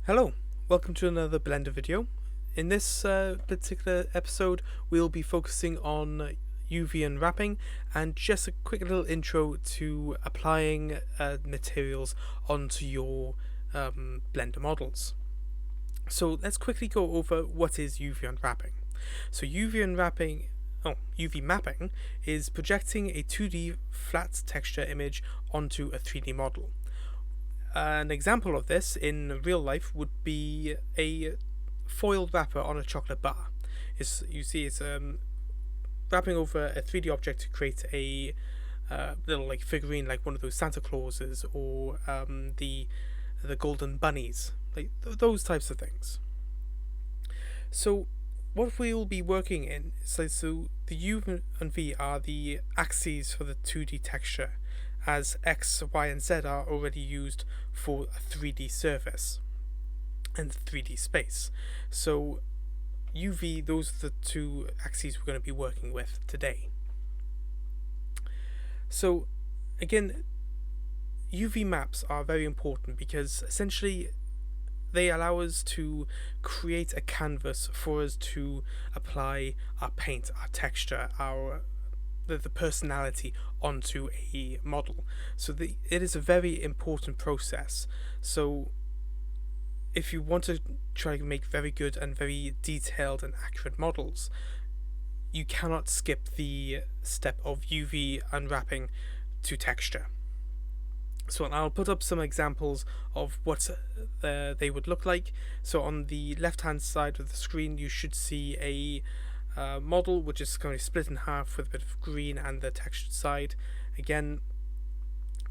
Hello, welcome to another Blender video. In this particular episode, we'll be focusing on UV unwrapping and just a quick little intro to applying materials onto your Blender models. So let's quickly go over what is UV unwrapping. So UV mapping is projecting a 2D flat texture image onto a 3D model. An example of this in real life would be a foiled wrapper on a chocolate bar. It's wrapping over a 3D object to create a little figurine, like one of those Santa Clauses or the golden bunnies, those types of things. So what we will be working in is so the U and V are the axes for the 2D texture, as X, Y, and Z are already used for a 3D surface and 3D space. So UV, those are the two axes we're going to be working with today. So again, UV maps are very important because essentially they allow us to create a canvas for us to apply our paint, our texture, the personality onto a model. So it is a very important process. So if you want to try to make very good and very detailed and accurate models, you cannot skip the step of UV unwrapping to texture. So I'll put up some examples of what they would look like. So on the left hand side of the screen you should see a model which is kind of split in half with a bit of green and the textured side. Again,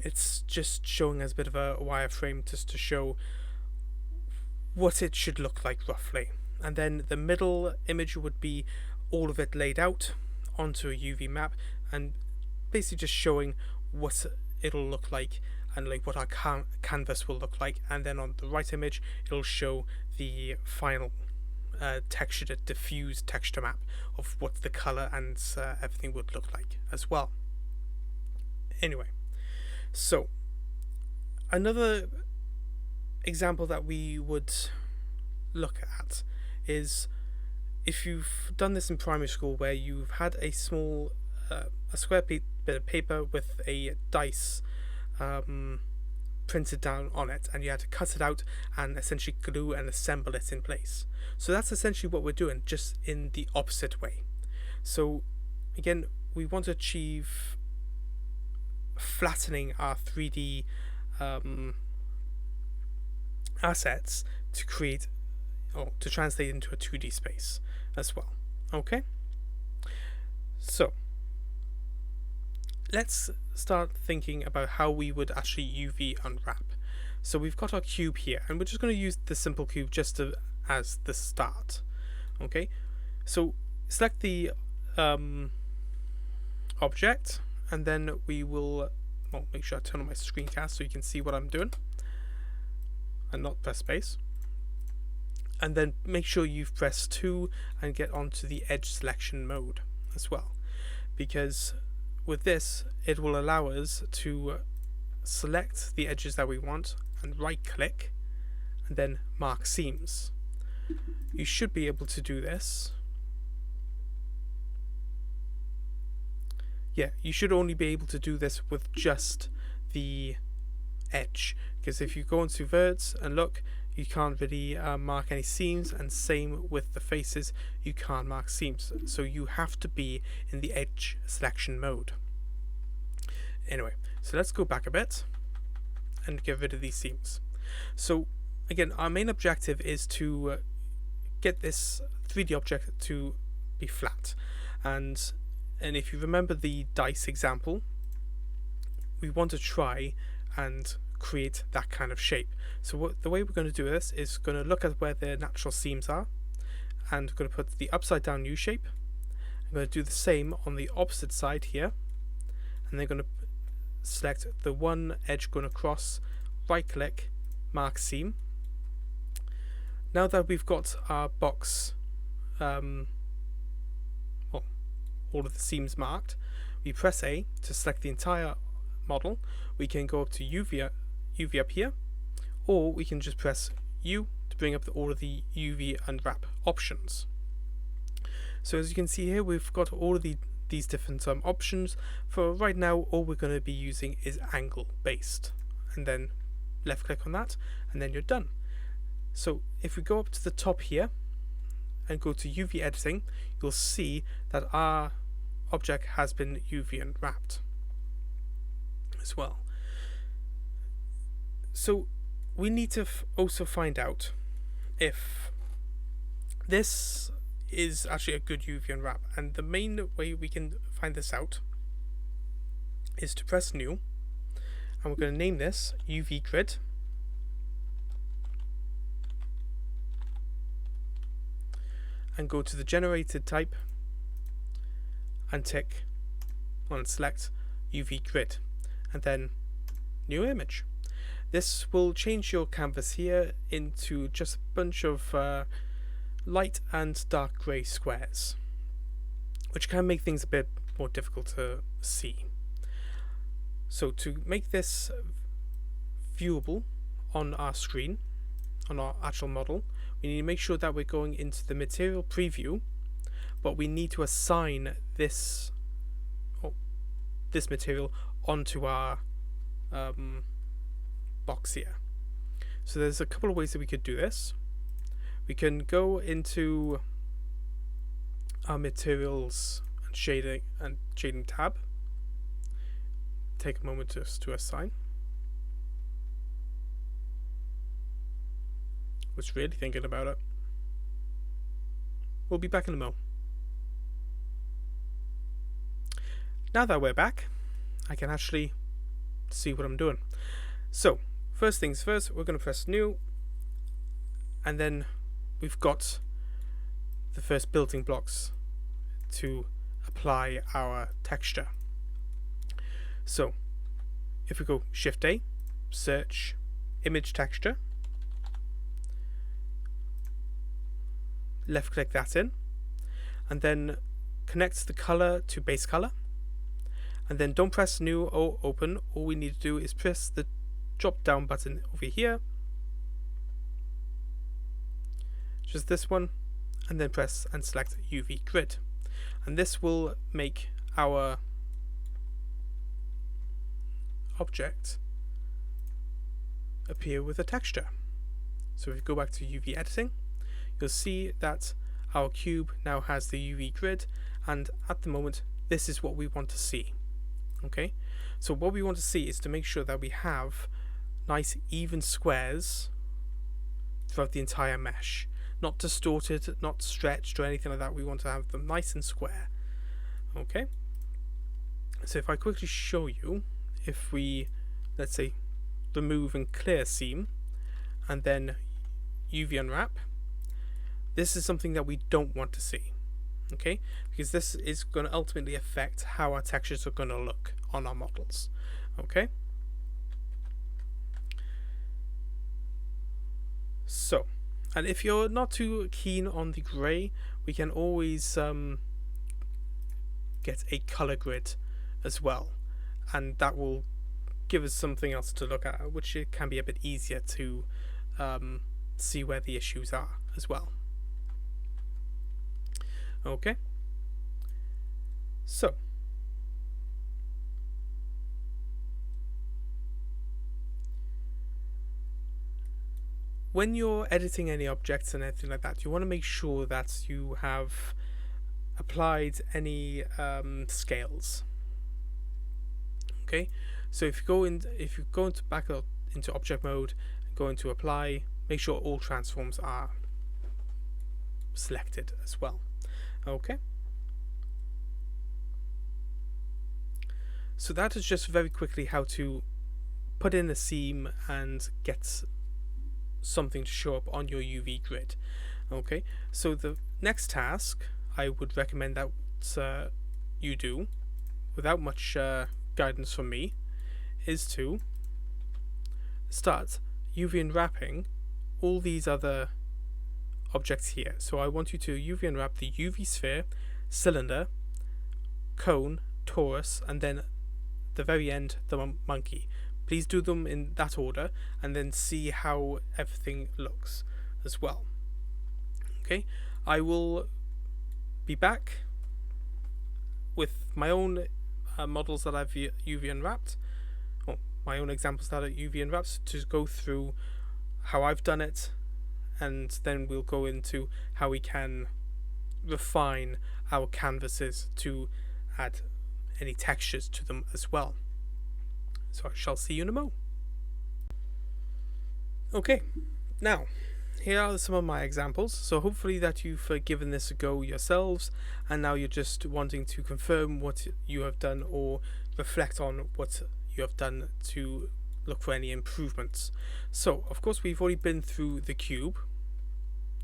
it's just showing us a bit of a wireframe just to show what it should look like roughly. And then the middle image would be all of it laid out onto a UV map and basically just showing what it'll look like and what our canvas will look like. And then on the right image it'll show the final textured, diffused texture map of what the color and everything would look like as well. Anyway, so another example that we would look at is if you've done this in primary school where you've had a small a square bit of paper with a dice printed down on it, and you had to cut it out and essentially glue and assemble it in place. So that's essentially what we're doing, just in the opposite way. So again, we want to achieve flattening our 3D assets to create or to translate into a 2D space as well. Okay, so let's start thinking about how we would actually UV unwrap. So we've got our cube here, and we're just going to use the simple cube just as the start. Okay, so select the object, and then we will make sure I turn on my screencast so you can see what I'm doing and not press space. And then make sure you've pressed 2 and get onto the edge selection mode as well, because with this it will allow us to select the edges that we want and right click and then mark seams. You should be able to do this. Yeah, you should only be able to do this with just the edge, because if you go into verts and look, you can't really mark any seams, and same with the faces, you can't mark seams. So you have to be in the edge selection mode. Anyway, so let's go back a bit and get rid of these seams. So again, our main objective is to get this 3D object to be flat. And if you remember the dice example, we want to try and create that kind of shape. So the way we're going to do this is going to look at where the natural seams are, and we're going to put the upside down U shape. I'm going to do the same on the opposite side here, and then going to select the one edge going across, right click, mark seam. Now that we've got our box, all of the seams marked, we press A to select the entire model. We can go up to UV up here, or we can just press U to bring up all of the UV Unwrap options. So as you can see here, we've got all of these different options. For right now, all we're going to be using is angle based, and then left click on that, and then you're done. So if we go up to the top here and go to UV editing, you'll see that our object has been UV unwrapped as well. So we need to also find out if this is actually a good UV unwrap, and the main way we can find this out is to press new, and we're going to name this UV grid, and go to the generated type and tick on select UV grid, and then new image. This will change your canvas here into just a bunch of light and dark grey squares, which can make things a bit more difficult to see. So to make this viewable on our screen, on our actual model, we need to make sure that we're going into the material preview, but we need to assign this material onto our box here. So there's a couple of ways that we could do this. We can go into our materials and shading tab. Take a moment just to assign. Was really thinking about it. We'll be back in a mo. Now that we're back, I can actually see what I'm doing. So first things first, we're going to press new, and then we've got the first building blocks to apply our texture. So if we go Shift A, search image texture, left click that in, and then connect the color to base color, and then don't press new or open. All we need to do is press the drop down button over here, just this one, and then press and select UV grid, and this will make our object appear with a texture. So if you go back to UV editing, you'll see that our cube now has the UV grid, and at the moment this is what we want to see. Okay, so what we want to see is to make sure that we have nice even squares throughout the entire mesh, not distorted, not stretched or anything like that. We want to have them nice and square. Okay, so if I quickly show you, if we, let's say, remove and clear seam and then UV unwrap, this is something that we don't want to see, okay, because this is going to ultimately affect how our textures are going to look on our models. Okay, so, and if you're not too keen on the grey, we can always get a color grid as well, and that will give us something else to look at, which it can be a bit easier to see where the issues are as well. Okay, so when you're editing any objects and anything like that, you want to make sure that you have applied any scales. Okay, so if you go into object mode, go into apply, make sure all transforms are selected as well. Okay, so that is just very quickly how to put in a seam and get something to show up on your UV grid. Okay, so the next task I would recommend that you do, without much guidance from me, is to start UV unwrapping all these other objects here. So I want you to UV unwrap the UV sphere, cylinder, cone, torus, and then the very end the monkey. please do them in that order and then see how everything looks as well. Okay, I will be back with my own models that I've UV unwrapped, or my own examples that are UV unwrapped, to go through how I've done it, and then we'll go into how we can refine our canvases to add any textures to them as well. So I shall see you in a mo. Okay, now here are some of my examples. So hopefully that you've given this a go yourselves, and now you're just wanting to confirm what you have done or reflect on what you have done to look for any improvements. So of course we've already been through the cube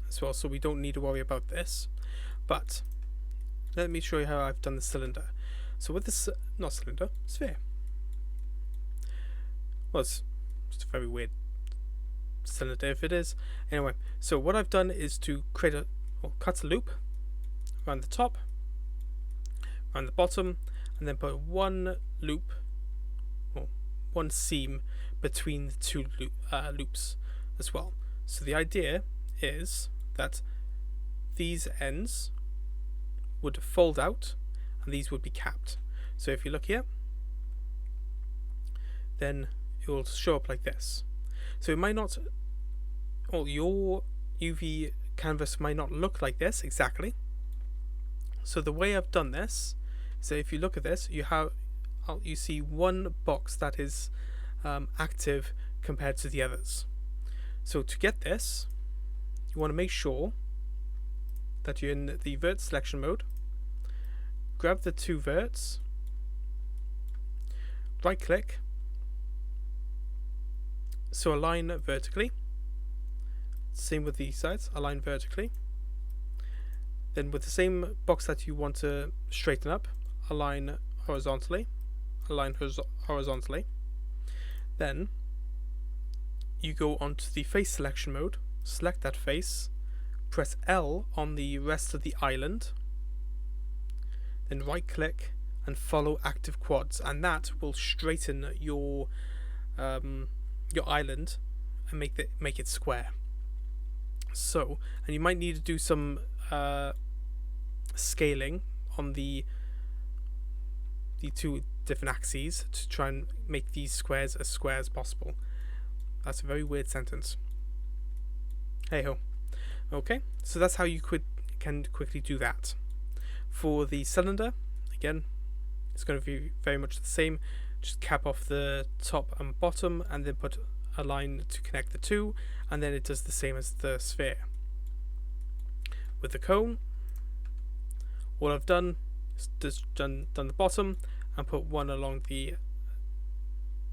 as well, so we don't need to worry about this. But let me show you how I've done the cylinder. So with this, not cylinder, sphere. Well, it's just a very weird cylinder if it is. Anyway, so what I've done is to create cut a loop around the top, around the bottom, and then put one loop, or one seam between the two loops as well. So the idea is that these ends would fold out and these would be capped. So if you look here, then it will show up like this. So it might not, or your UV canvas might not look like this exactly. So the way I've done this is that if you look at this, you see one box that is active compared to the others. So to get this, you want to make sure that you're in the vert selection mode. Grab the two verts, right click, so align vertically. Same with these sides, align vertically. Then with the same box that you want to straighten up, align horizontally, Then you go onto the face selection mode, select that face, press L on the rest of the island, then right click and follow active quads, and that will straighten your island and make it square. So, and you might need to do some scaling on the two different axes to try and make these squares as square as possible. That's a very weird sentence. Hey ho. Okay, so that's how you can quickly do that. For the cylinder, again, it's going to be very much the same. Just cap off the top and bottom and then put a line to connect the two, and then it does the same as the sphere. With the cone, all I've done is just done the bottom and put one along the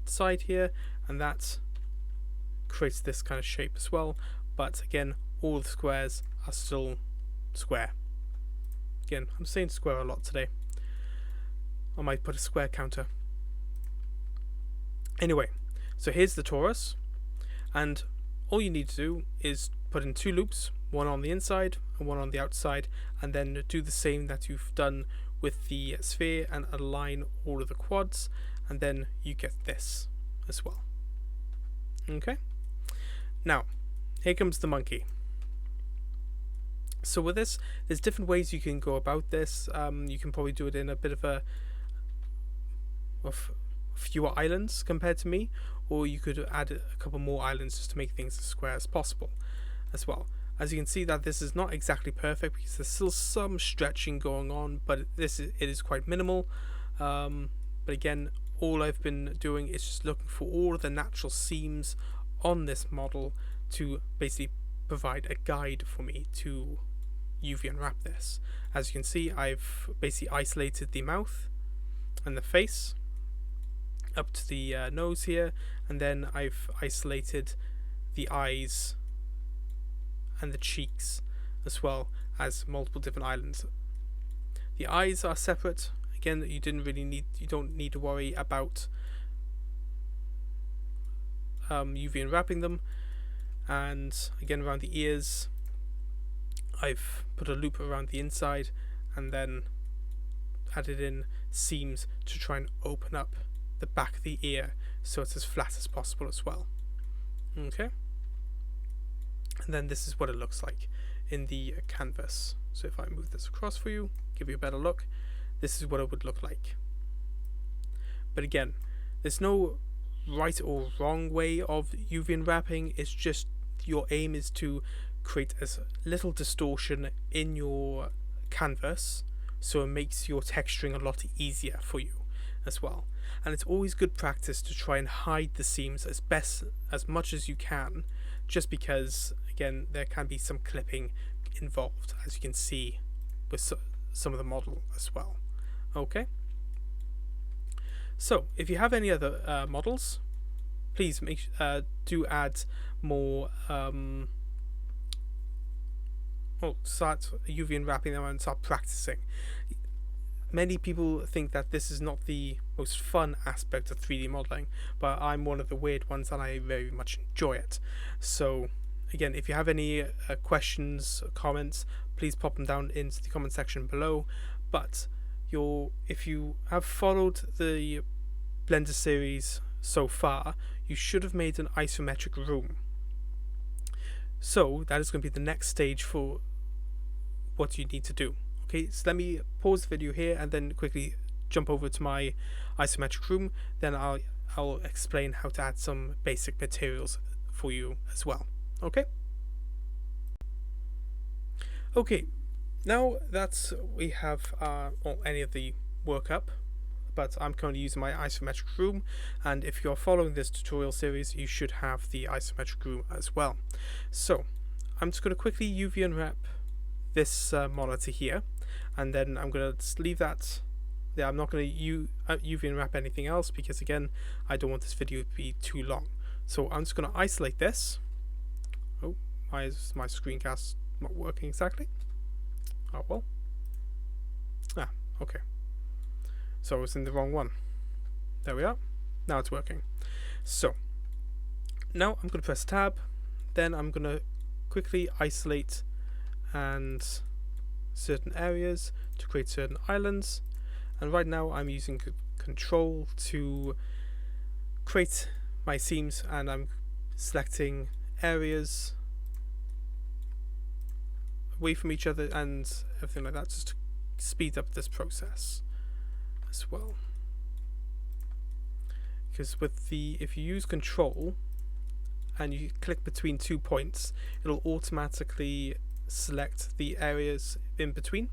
side here, and that creates this kind of shape as well. But again, all the squares are still square. Again, I'm saying square a lot today. I might put a square counter. Anyway, so here's the torus, and all you need to do is put in two loops, one on the inside and one on the outside, and then do the same that you've done with the sphere and align all of the quads, and then you get this as well. Okay, now here comes the monkey. So with this, there's different ways you can go about this. You can probably do it in a bit of fewer islands compared to me, or you could add a couple more islands just to make things as square as possible as well. As you can see, that this is not exactly perfect because there's still some stretching going on, but it is quite minimal. But again, all I've been doing is just looking for all of the natural seams on this model to basically provide a guide for me to UV unwrap this. As you can see, I've basically isolated the mouth and the face up to the nose here, and then I've isolated the eyes and the cheeks as well as multiple different islands. The eyes are separate. Again, you don't need to worry about UV unwrapping them. And again, around the ears, I've put a loop around the inside and then added in seams to try and open up the back of the ear so it's as flat as possible as well. Okay, and then this is what it looks like in the canvas. So if I move this across for you, give you a better look, this is what it would look like. But again, there's no right or wrong way of UV unwrapping. It's just your aim is to create as little distortion in your canvas, so it makes your texturing a lot easier for you as well. And it's always good practice to try and hide the seams as much as you can, just because again there can be some clipping involved, as you can see with some of the model as well. Okay, so if you have any other models, please do add more. Start UV unwrapping them and start practicing. Many people think that this is not the most fun aspect of 3D modeling, but I'm one of the weird ones and I very much enjoy it. So again, if you have any questions or comments, please pop them down into the comment section below. But if you have followed the Blender series so far, you should have made an isometric room. So that is going to be the next stage for what you need to do. Okay, so let me pause the video here and then quickly jump over to my isometric room. Then I'll explain how to add some basic materials for you as well. Okay. Okay, now that we have any of the work up, but I'm currently using my isometric room, and if you're following this tutorial series, you should have the isometric room as well. So I'm just going to quickly UV unwrap this monitor here, and then I'm going to leave that there. I'm not going to UV unwrap anything else because again, I don't want this video to be too long. So I'm just going to isolate this. Oh, why is my screencast not working exactly? Oh well. Okay. So I was in the wrong one. There we are. Now it's working. So now I'm going to press tab. Then I'm going to quickly isolate and certain areas to create certain islands. And right now I'm using control to create my seams, and I'm selecting areas away from each other and everything like that, just to speed up this process as well. Because if you use control and you click between 2 points, it'll automatically select the areas in between,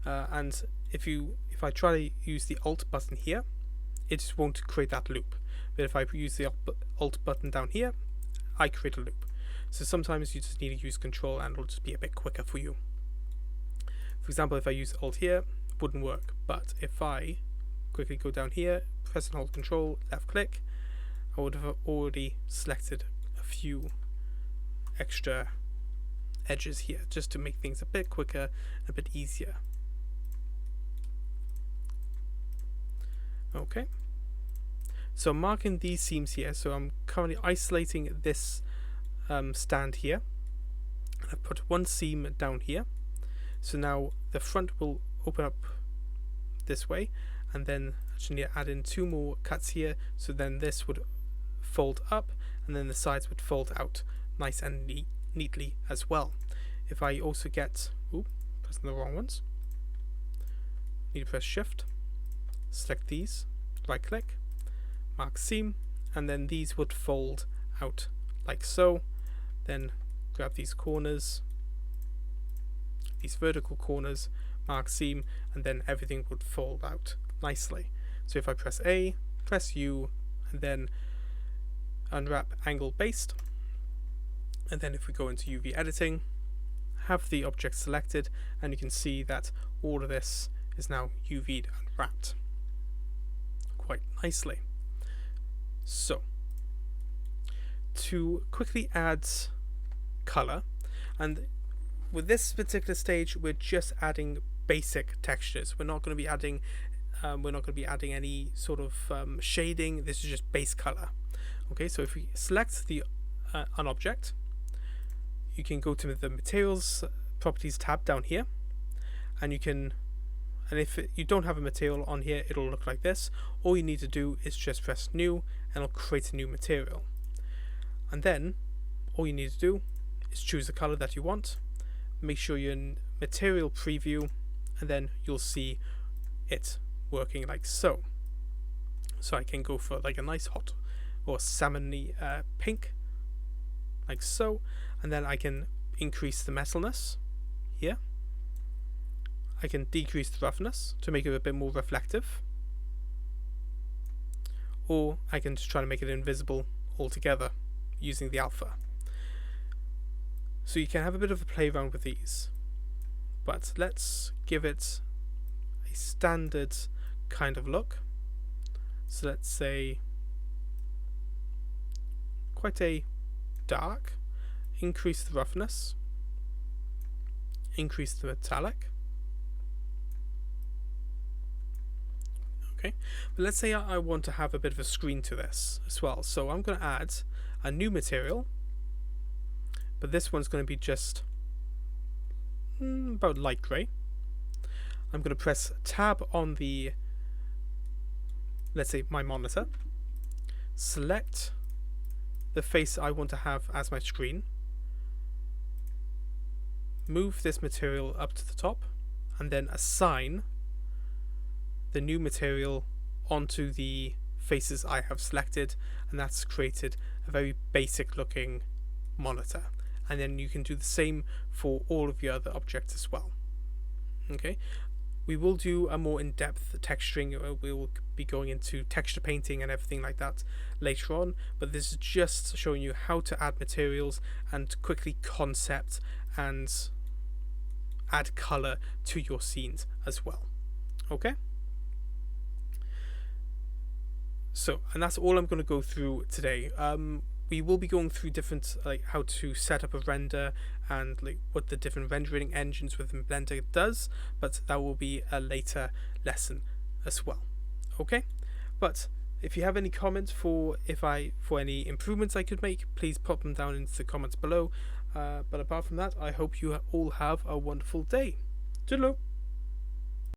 and if I try to use the Alt button here, it just won't create that loop. But if I use the Alt button down here, I create a loop. So sometimes you just need to use control and it'll just be a bit quicker for you. For example, if I use Alt here, it wouldn't work, but if I quickly go down here, press and hold control, left click, I would have already selected a few extra edges here just to make things a bit quicker, a bit easier. Okay, so I'm marking these seams here. So I'm currently isolating this stand here, and I've put one seam down here. So now the front will open up this way, and then I just need to add in 2 more cuts here. So then this would fold up, and then the sides would fold out nice and neatly as well. If I also get, pressing the wrong ones, need to press shift, select these, right click, mark seam, and then these would fold out like so. Then grab these corners, these vertical corners, mark seam, and then everything would fold out nicely. So if I press A, press U, and then unwrap angle based, and then if we go into UV editing, have the object selected, and you can see that all of this is now UV'd unwrapped quite nicely. So to quickly add color, and with this particular stage we're just adding basic textures. We're not going to be adding any sort of shading. This is just base color. Okay, so if we select an object, you can go to the materials properties tab down here, and you can And if you don't have a material on here, it'll look like this. All you need to do is just press new and it'll create a new material. And then all you need to do is choose the color that you want. Make sure you're in material preview, and then you'll see it working like so. So I can go for like a nice hot or salmony pink, like so, and then I can increase the metalness here. I can decrease the roughness to make it a bit more reflective, or I can just try to make it invisible altogether using the alpha. So you can have a bit of a play around with these, but let's give it a standard kind of look. So let's say quite a dark, increase the roughness, increase the metallic. Okay, but let's say I want to have a bit of a screen to this as well. So I'm going to add a new material, but this one's going to be just about light grey. I'm going to press tab on the, let's say, my monitor, select the face I want to have as my screen, move this material up to the top, and then assign the new material onto the faces I have selected, and that's created a very basic looking monitor. And then you can do the same for all of your other objects as well. Okay, we will do a more in-depth texturing. We will be going into texture painting and everything like that later on, but this is just showing you how to add materials and quickly concept and add color to your scenes as well. Okay, so, and that's all I'm going to go through today. We will be going through different, like, how to set up a render and like what the different rendering engines within Blender does, but that will be a later lesson as well. Okay, but if you have any comments for any improvements I could make, please pop them down into the comments below. But apart from that, I hope you all have a wonderful day. Toodaloo.